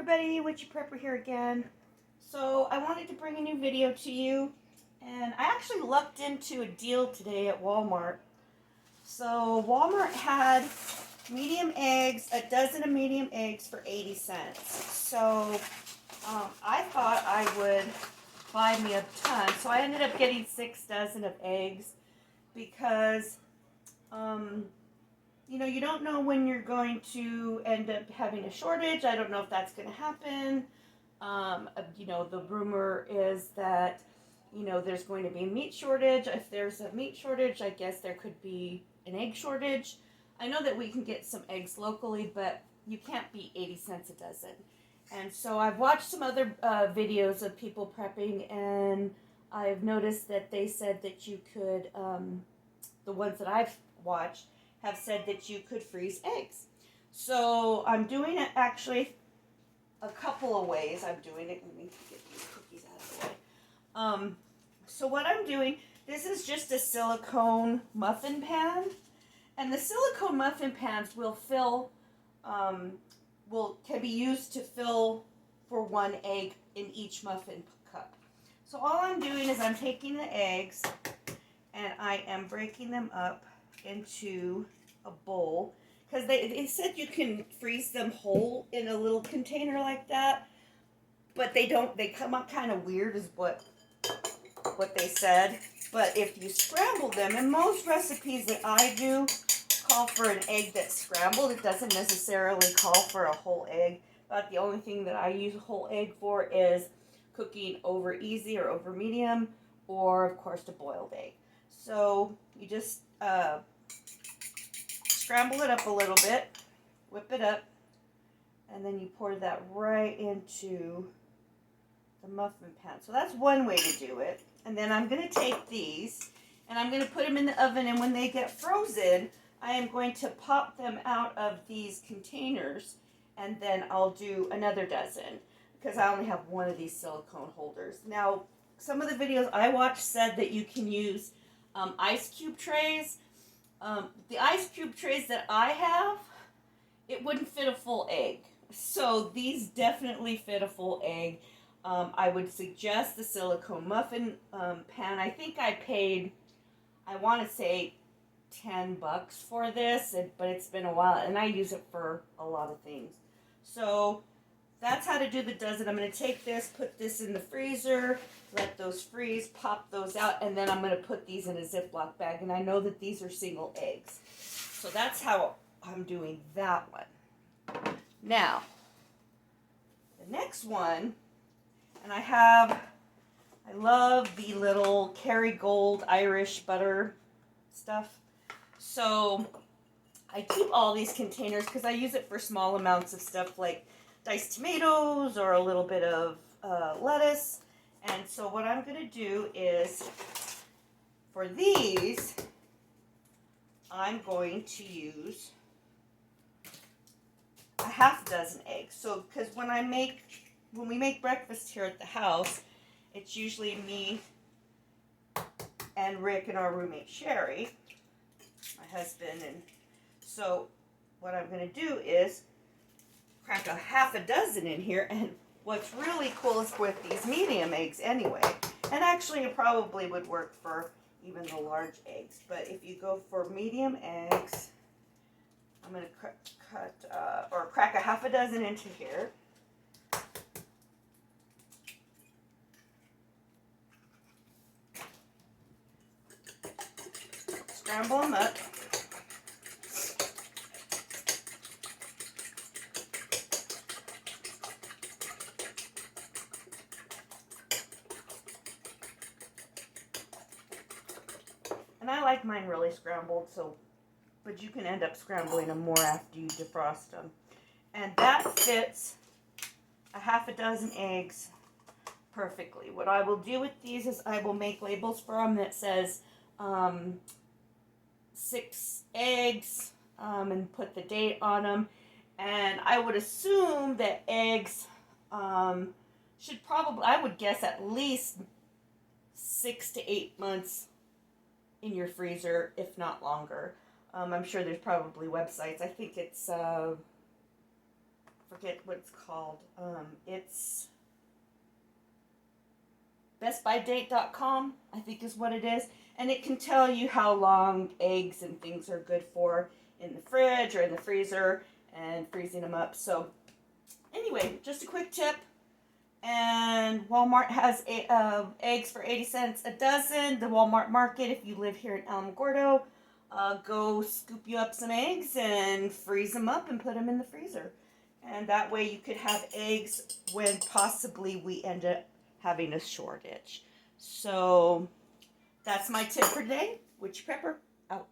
everybody, Wytchy Prepper here again. So I wanted to bring a new video to you, and I actually lucked into a deal today at Walmart. So Walmart had medium eggs, a dozen of medium eggs for 80 cents. So I thought I would buy me a ton. So I ended up getting 6 dozen of eggs because you know, you don't know when you're going to end up having a shortage. I don't know if that's going to happen. You know, the rumor is that, you know, there's going to be a meat shortage. If there's a meat shortage, I guess there could be an egg shortage. I know that we can get some eggs locally, but you can't beat 80 cents a dozen. And so I've watched some other videos of people prepping, and I've noticed that they said that you could, the ones that I've watched, have said that you could freeze eggs. So I'm doing it actually a couple of ways. I'm doing it. Let me get these cookies out of the way. So what I'm doing, this is just a silicone muffin pan, and the silicone muffin pans will fill, can be used to fill for 1 egg in each muffin cup. So all I'm doing is I'm taking the eggs and I am breaking them up into a bowl, because they said you can freeze them whole in a little container like that, but they don't. They come up kind of weird is what they said. But if you scramble them, and most recipes that I do call for an egg that's scrambled, it doesn't necessarily call for a whole egg. But the only thing that I use a whole egg for is cooking over easy or over medium, or of course a boiled egg. So you just scramble it up a little bit, whip it up, and then you pour that right into the muffin pan. So that's one way to do it. And then I'm going to take these and I'm going to put them in the oven, and when they get frozen, I am going to pop them out of these containers, and then I'll do another dozen because I only have one of these silicone holders. Now, some of the videos I watched said that you can use ice cube trays. The ice cube trays that I have, it wouldn't fit a full egg. So these definitely fit a full egg. I would suggest the silicone muffin pan. I think I paid, I want to say $10 for this, but it's been a while, and I use it for a lot of things. So that's how to do the dozen. I'm going to take this, put this in the freezer, let those freeze, pop those out, and then I'm going to put these in a Ziploc bag. And I know that these are single eggs. So that's how I'm doing that one. Now, the next one, and I love the little Kerrygold Irish butter stuff. So I keep all these containers because I use it for small amounts of stuff like diced tomatoes or a little bit of lettuce. And so what I'm going to do is, for these, I'm going to use a half dozen eggs. So, because when we make breakfast here at the house, it's usually me and Rick and our roommate Sherry, my husband. And so what I'm going to do is crack a half a dozen in here. And what's really cool is with these medium eggs anyway, and actually it probably would work for even the large eggs, but if you go for medium eggs, I'm going to crack a half a dozen into here. Scramble them up. And I like mine really scrambled, but you can end up scrambling them more after you defrost them. And that fits a half a dozen eggs perfectly. What I will do with these is I will make labels for them that says 6 eggs and put the date on them. And I would assume that eggs should probably, I would guess, at least 6 to 8 months in your freezer, if not longer. I'm sure there's probably websites. I think it's forget what it's called. It's bestbydate.com, I think is what it is. And it can tell you how long eggs and things are good for in the fridge or in the freezer and freezing them up. So anyway, just a quick tip. And Walmart has eggs for 80 cents a dozen. The Walmart market, if you live here in Alamogordo, go scoop you up some eggs and freeze them up and put them in the freezer. And that way you could have eggs when possibly we end up having a shortage. So that's my tip for today. Wytchy Prepper, out.